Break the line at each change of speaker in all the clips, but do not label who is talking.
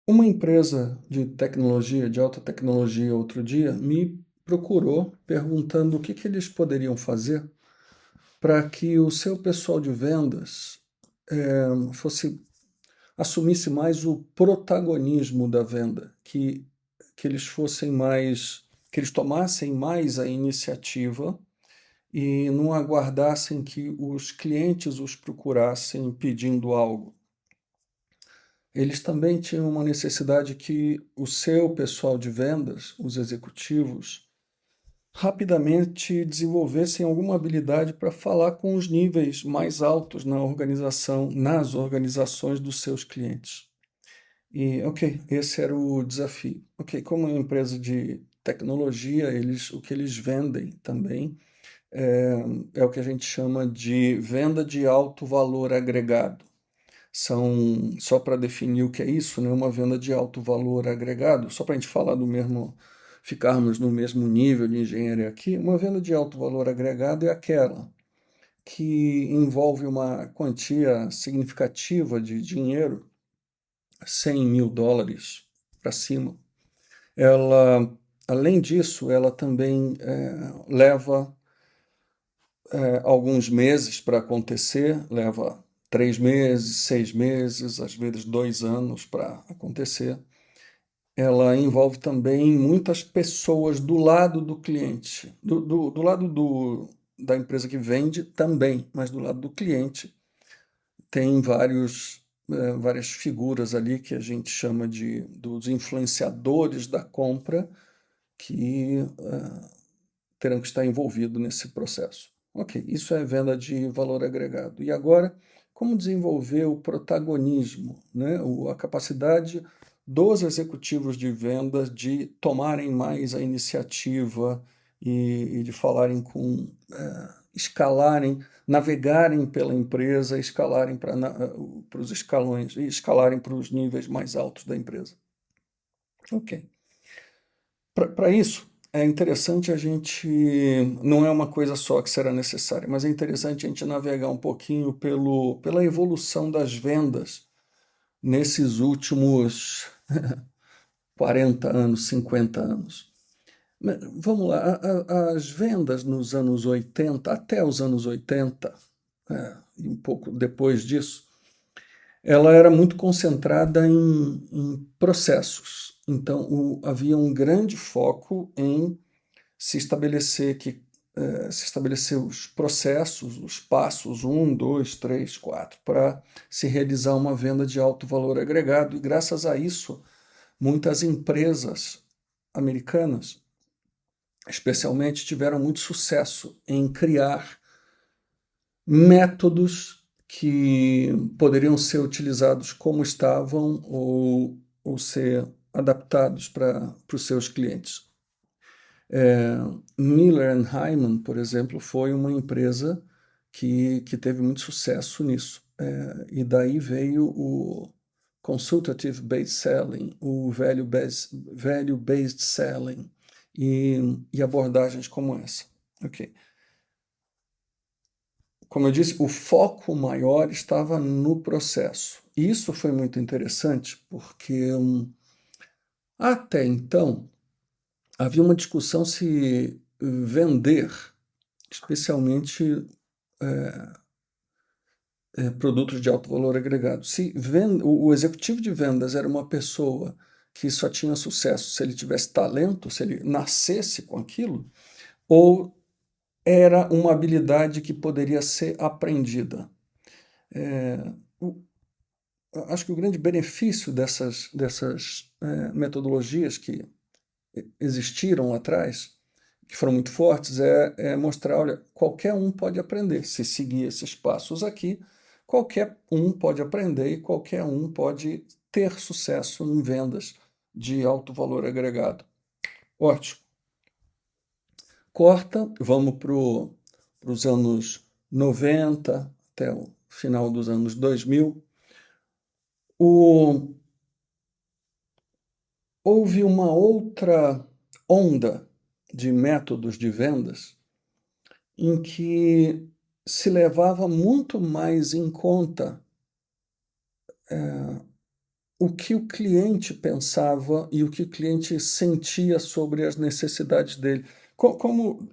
Uma empresa de tecnologia, de alta tecnologia, outro dia me procurou perguntando o que eles poderiam fazer para que o seu pessoal de vendas fosse assumisse mais o protagonismo da venda, que eles fossem mais, que eles tomassem mais a iniciativa e não aguardassem que os clientes os procurassem pedindo algo. Eles também tinham uma necessidade que o seu pessoal de vendas, os executivos, rapidamente desenvolvessem alguma habilidade para falar com os níveis mais altos na organização, nas organizações dos seus clientes. E, ok, esse era o desafio. Ok, como é uma empresa de tecnologia, o que eles vendem também é, é o que a gente chama de venda de alto valor agregado. São, só para definir o que é isso, né, uma venda de alto valor agregado, só para a gente falar do mesmo, ficarmos no mesmo nível de engenharia aqui, uma venda de alto valor agregado é aquela que envolve uma quantia significativa de dinheiro, US$ 100.000 para cima. Ela, além disso, ela também leva alguns meses para acontecer, leva 3 meses, 6 meses, às vezes 2 anos para acontecer. Ela envolve também muitas pessoas do lado do cliente, do lado da empresa que vende também, mas do lado do cliente tem várias figuras ali que a gente chama dos influenciadores da compra que terão que estar envolvidos nesse processo. Ok, isso é venda de valor agregado. E agora, como desenvolver o protagonismo, né? A capacidade dos executivos de vendas de tomarem mais a iniciativa e de falarem escalarem, navegarem pela empresa, escalarem para os escalões e escalarem para os níveis mais altos da empresa. Ok. Para isso, é interessante a gente. Não é uma coisa só que será necessária, mas é interessante a gente navegar um pouquinho pela evolução das vendas nesses últimos 40 anos, 50 anos. Vamos lá, as vendas nos anos 80, até os anos 80, e um pouco depois disso, ela era muito concentrada em processos. Então, havia um grande foco em se estabelecer os processos, os passos 1, 2, 3, 4, para se realizar uma venda de alto valor agregado. E graças a isso, muitas empresas americanas, especialmente, tiveram muito sucesso em criar métodos que poderiam ser utilizados como estavam ou ser adaptados para os seus clientes. É, Miller Hyman, por exemplo, foi uma empresa que teve muito sucesso nisso. E daí veio o Consultative Based Selling, o Value Based Selling e abordagens como essa. Ok. Como eu disse, o foco maior estava no processo. Isso foi muito interessante porque até então havia uma discussão se vender, especialmente produtos de alto valor agregado. Se o executivo de vendas era uma pessoa que só tinha sucesso se ele tivesse talento, se ele nascesse com aquilo, ou era uma habilidade que poderia ser aprendida. É, o- Acho que o grande benefício dessas metodologias que existiram lá atrás, que foram muito fortes, é mostrar, olha, qualquer um pode aprender. Se seguir esses passos aqui, qualquer um pode aprender e qualquer um pode ter sucesso em vendas de alto valor agregado. Ótimo. Corta, vamos para os anos 90 até o final dos anos 2000. O, Houve uma outra onda de métodos de vendas em que se levava muito mais em conta o que o cliente pensava e o que o cliente sentia sobre as necessidades dele. Como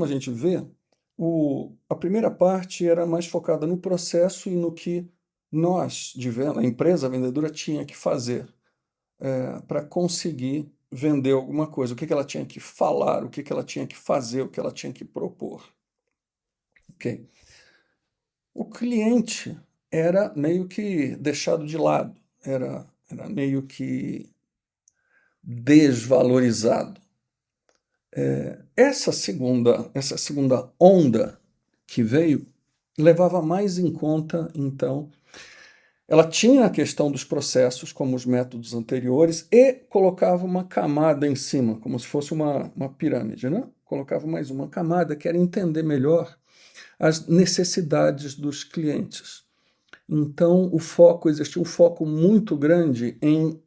a gente vê, a primeira parte era mais focada no processo e no que nós, a empresa vendedora, tinha que fazer para conseguir vender alguma coisa, o que ela tinha que falar, o que ela tinha que fazer, o que ela tinha que propor. Ok? O cliente era meio que deixado de lado, era meio que desvalorizado. Essa segunda onda que veio levava mais em conta, então, ela tinha a questão dos processos, como os métodos anteriores, e colocava uma camada em cima, como se fosse uma pirâmide, né? Colocava mais uma camada, que era entender melhor as necessidades dos clientes. Então, existia um foco muito grande em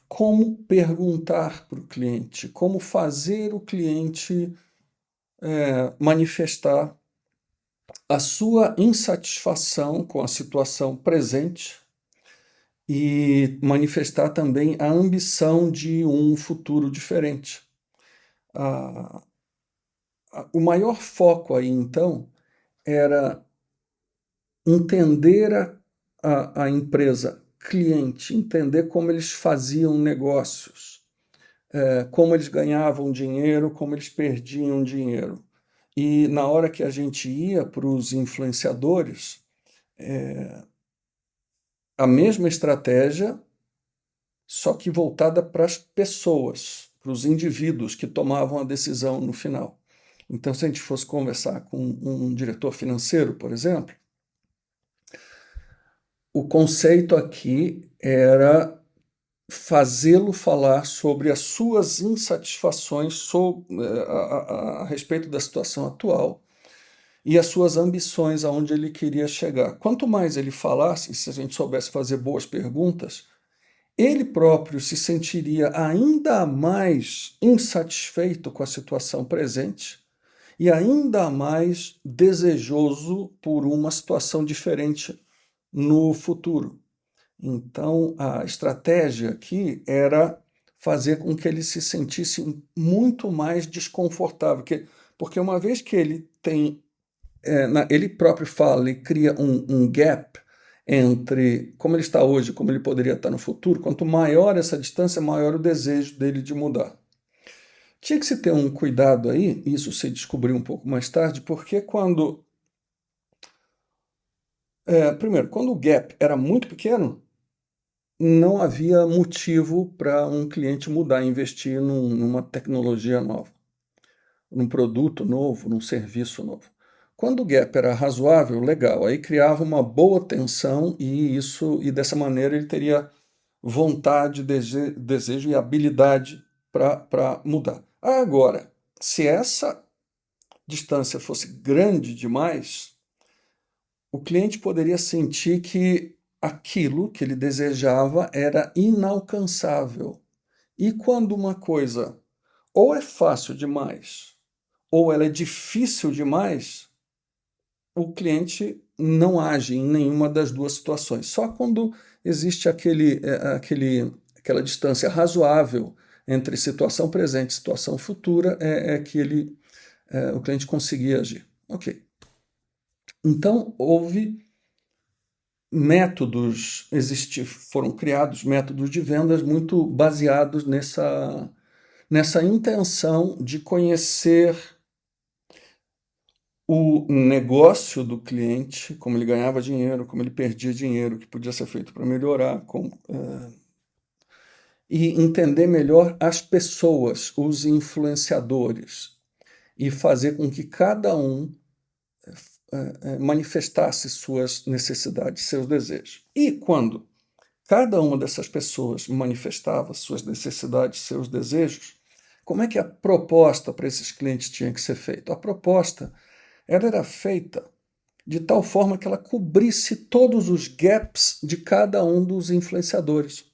como perguntar para o cliente, como fazer o cliente manifestar a sua insatisfação com a situação presente e manifestar também a ambição de um futuro diferente. O maior foco aí, então, era entender a empresa cliente, entender como eles faziam negócios, como eles ganhavam dinheiro, como eles perdiam dinheiro. E na hora que a gente ia para os influenciadores, a mesma estratégia, só que voltada para as pessoas, para os indivíduos que tomavam a decisão no final. Então, se a gente fosse conversar com um diretor financeiro, por exemplo, o conceito aqui era fazê-lo falar sobre as suas insatisfações a respeito da situação atual e as suas ambições aonde ele queria chegar. Quanto mais ele falasse, se a gente soubesse fazer boas perguntas, ele próprio se sentiria ainda mais insatisfeito com a situação presente e ainda mais desejoso por uma situação diferente no futuro. Então, a estratégia aqui era fazer com que ele se sentisse muito mais desconfortável, porque uma vez que ele tem, ele próprio fala e cria um gap entre como ele está hoje e como ele poderia estar no futuro, quanto maior essa distância, maior o desejo dele de mudar. Tinha que se ter um cuidado aí, isso se descobriu um pouco mais tarde, porque primeiro, quando o gap era muito pequeno, não havia motivo para um cliente mudar, investir numa tecnologia nova, num produto novo, num serviço novo. Quando o gap era razoável, legal, aí criava uma boa tensão e dessa maneira ele teria vontade, desejo e habilidade para mudar. Agora, se essa distância fosse grande demais, o cliente poderia sentir que aquilo que ele desejava era inalcançável. E quando uma coisa ou é fácil demais, ou ela é difícil demais, o cliente não age em nenhuma das duas situações. Só quando existe aquela distância razoável entre situação presente e situação futura que o cliente conseguia agir. Ok. Então, foram criados métodos de vendas muito baseados nessa intenção de conhecer o negócio do cliente, como ele ganhava dinheiro, como ele perdia dinheiro, o que podia ser feito para melhorar, e entender melhor as pessoas, os influenciadores, e fazer com que cada um manifestasse suas necessidades, seus desejos. E quando cada uma dessas pessoas manifestava suas necessidades, seus desejos, como é que a proposta para esses clientes tinha que ser feita? A proposta ela era feita de tal forma que ela cobrisse todos os gaps de cada um dos influenciadores.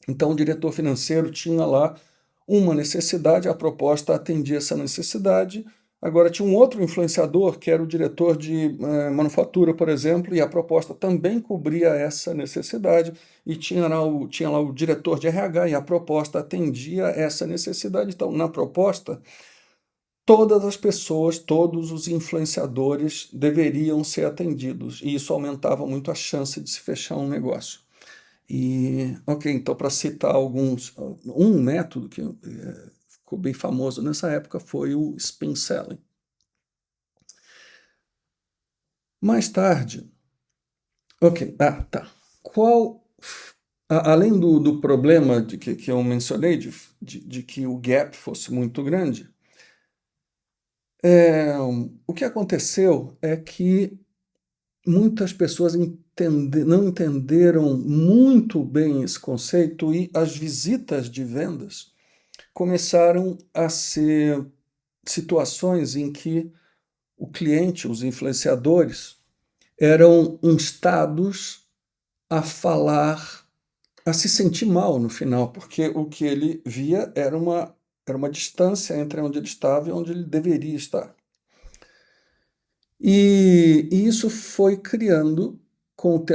Então, o diretor financeiro tinha lá uma necessidade, a proposta atendia essa necessidade, Agora, tinha um outro influenciador, que era o diretor de manufatura, por exemplo, e a proposta também cobria essa necessidade, e tinha lá o diretor de RH, e a proposta atendia essa necessidade. Então, na proposta, todas as pessoas, todos os influenciadores deveriam ser atendidos, e isso aumentava muito a chance de se fechar um negócio. E, ok, então, para citar alguns, um método que ficou bem famoso nessa época foi o spin selling. Mais tarde, ok, tá. Além do problema que eu mencionei, de que o gap fosse muito grande, o que aconteceu é que muitas pessoas não entenderam muito bem esse conceito, e as visitas de vendas começaram a ser situações em que o cliente, os influenciadores, eram instados a falar, a se sentir mal no final, porque o que ele via era uma distância entre onde ele estava e onde ele deveria estar. E isso foi criando,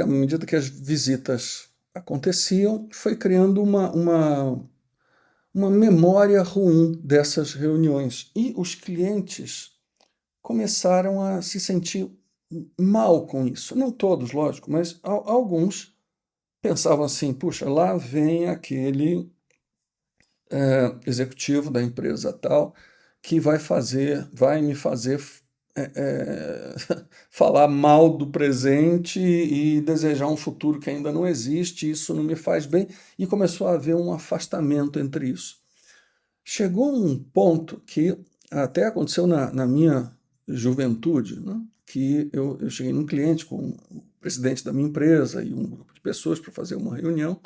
à medida que as visitas aconteciam, foi criando uma memória ruim dessas reuniões. E os clientes começaram a se sentir mal com isso. Não todos, lógico, mas alguns pensavam assim: puxa, lá vem aquele executivo da empresa tal que vai me fazer falar mal do presente e desejar um futuro que ainda não existe. Isso não me faz bem. E começou a haver um afastamento entre isso. Chegou um ponto que até aconteceu na minha juventude, né? Que eu cheguei num cliente com o presidente da minha empresa e um grupo de pessoas para fazer uma reunião,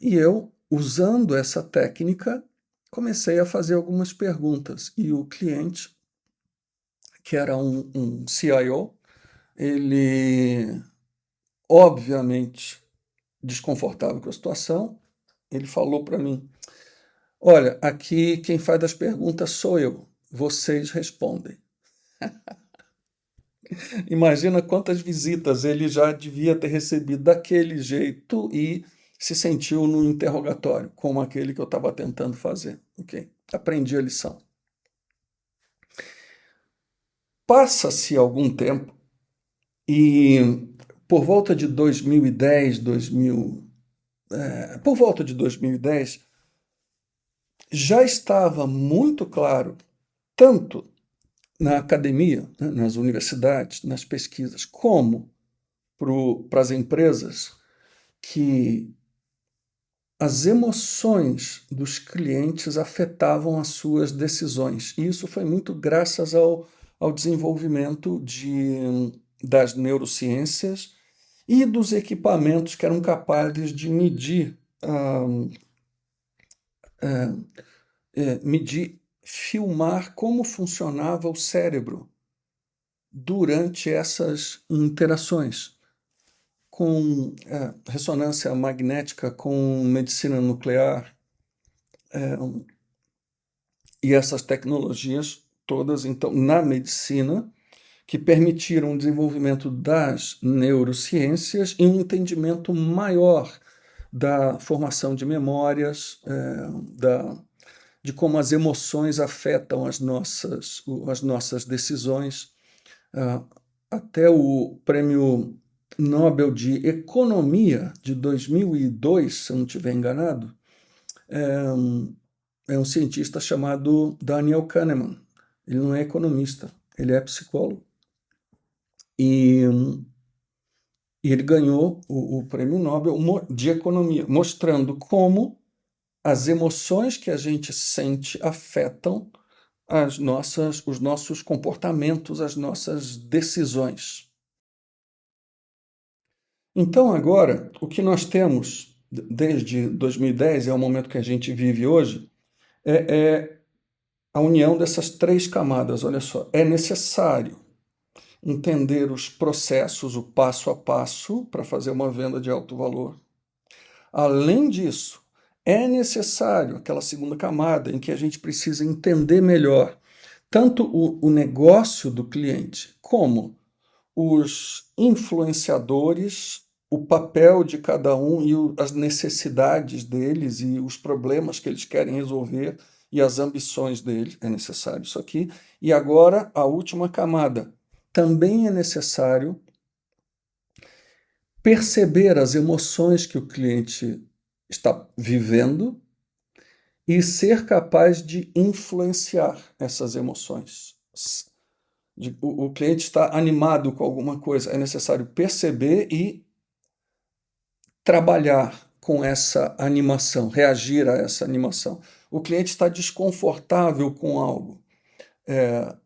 e eu, usando essa técnica, comecei a fazer algumas perguntas. E o cliente, que era um CIO, ele, obviamente, desconfortável com a situação, ele falou para mim: olha, aqui quem faz as perguntas sou eu, vocês respondem. Imagina quantas visitas ele já devia ter recebido daquele jeito e se sentiu no interrogatório, como aquele que eu estava tentando fazer. Ok? Aprendi a lição. Passa-se algum tempo e por volta de 2010, por volta de 2010, já estava muito claro, tanto na academia, né, nas universidades, nas pesquisas, como para as empresas, que as emoções dos clientes afetavam as suas decisões. E isso foi muito graças ao desenvolvimento das neurociências e dos equipamentos que eram capazes de medir, filmar como funcionava o cérebro durante essas interações, com ressonância magnética, com medicina nuclear, e essas tecnologias todas, então, na medicina, que permitiram o desenvolvimento das neurociências e um entendimento maior da formação de memórias, de como as emoções afetam as nossas decisões. Até o Prêmio Nobel de Economia de 2002, se eu não estiver enganado, é um cientista chamado Daniel Kahneman. Ele não é economista, ele é psicólogo. E ele ganhou o Prêmio Nobel de Economia, mostrando como as emoções que a gente sente afetam os nossos comportamentos, as nossas decisões. Então, agora, o que nós temos desde 2010, é o momento que a gente vive hoje, é a união dessas três camadas. Olha só, é necessário entender os processos, o passo a passo, para fazer uma venda de alto valor. Além disso, é necessário aquela segunda camada em que a gente precisa entender melhor tanto o negócio do cliente como os influenciadores, o papel de cada um e as necessidades deles e os problemas que eles querem resolver e as ambições deles. É necessário isso aqui. E agora, a última camada. Também é necessário perceber as emoções que o cliente está vivendo e ser capaz de influenciar essas emoções. O cliente está animado com alguma coisa, é necessário perceber e trabalhar com essa animação, reagir a essa animação. O cliente está desconfortável com algo,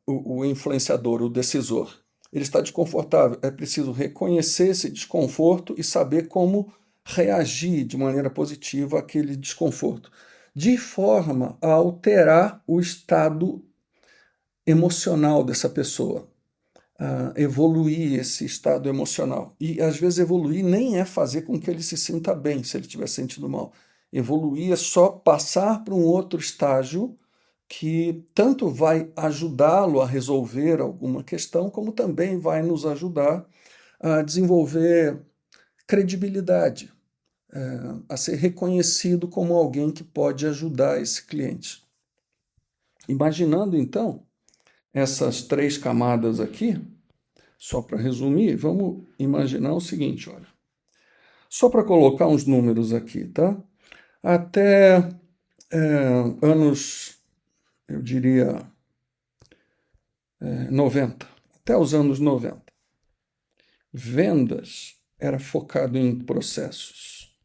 o influenciador, o decisor. Ele está desconfortável, é preciso reconhecer esse desconforto e saber como reagir de maneira positiva àquele desconforto, de forma a alterar o estado emocional dessa pessoa, evoluir esse estado emocional. E às vezes evoluir nem é fazer com que ele se sinta bem, se ele estiver sentindo mal. Evoluir é só passar para um outro estágio que tanto vai ajudá-lo a resolver alguma questão, como também vai nos ajudar a desenvolver credibilidade, a ser reconhecido como alguém que pode ajudar esse cliente. Imaginando, então, essas 3 camadas aqui, só para resumir, vamos imaginar o seguinte, olha. Só para colocar uns números aqui, tá? Até anos, eu diria, 90, até os anos 90, vendas era focado em processos.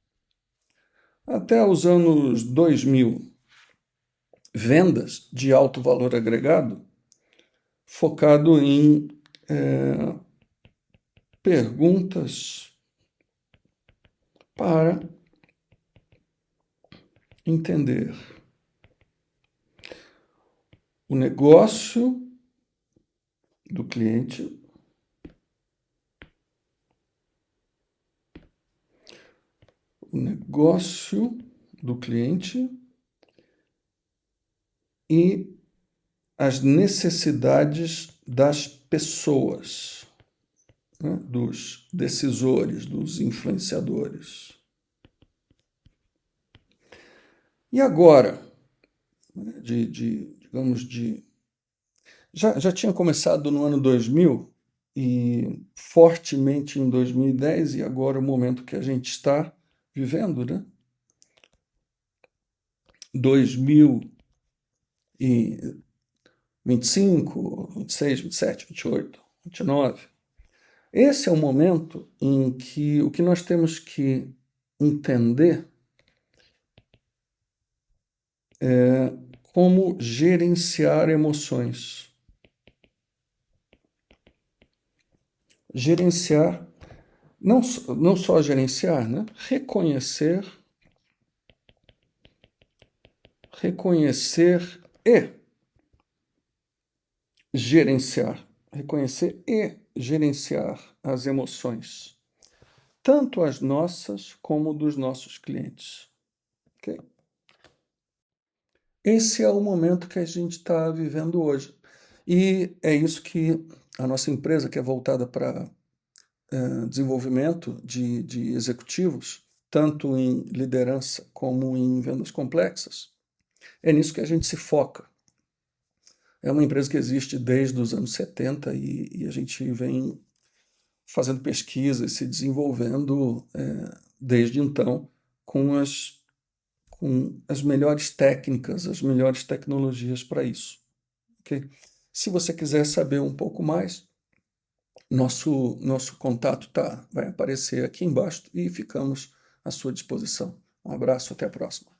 Até os anos 2000, vendas de alto valor agregado focado em perguntas para entender o negócio do cliente, e as necessidades das pessoas, né? Dos decisores, dos influenciadores. E agora, já tinha começado no ano 2000 e fortemente em 2010, e agora o momento que a gente está vivendo, né? 2025, 26, 27, 28, 29. Esse é o momento em que o que nós temos que entender é como gerenciar emoções. Gerenciar, não só gerenciar, né? Reconhecer e gerenciar. Reconhecer e gerenciar as emoções, tanto as nossas como dos nossos clientes. Okay? Esse é o momento que a gente está vivendo hoje. E é isso que a nossa empresa, que é voltada para desenvolvimento de executivos, tanto em liderança como em vendas complexas, é nisso que a gente se foca. É uma empresa que existe desde os anos 70 e a gente vem fazendo pesquisa e se desenvolvendo desde então com as melhores técnicas, as melhores tecnologias para isso. Okay? Se você quiser saber um pouco mais, nosso contato vai aparecer aqui embaixo e ficamos à sua disposição. Um abraço, até a próxima.